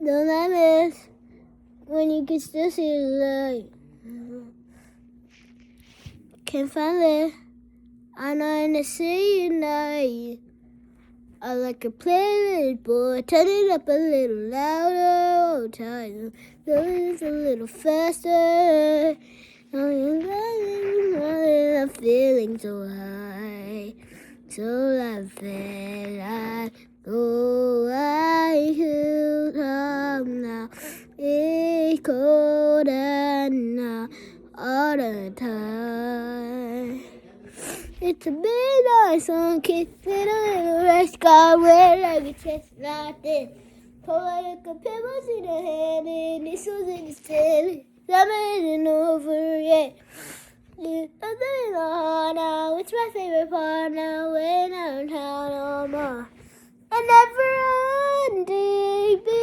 Don't I miss when you can still see the light? Can't find it. I'm not in the city night. I like a playlist, boy. Turn it up a little louder. Oh, time. Feeling a little faster. I'm feeling so high. So I feel I go. I feel come now. It's cold and now all the time. It's a midnight sun kicked in a little red sky where like a chestnut this. Pull like a pebbles in the hand and this was in the ceiling. Summer isn't over yet. It's nothing on now. It's my favorite part now when I'm in town no more. And never ending.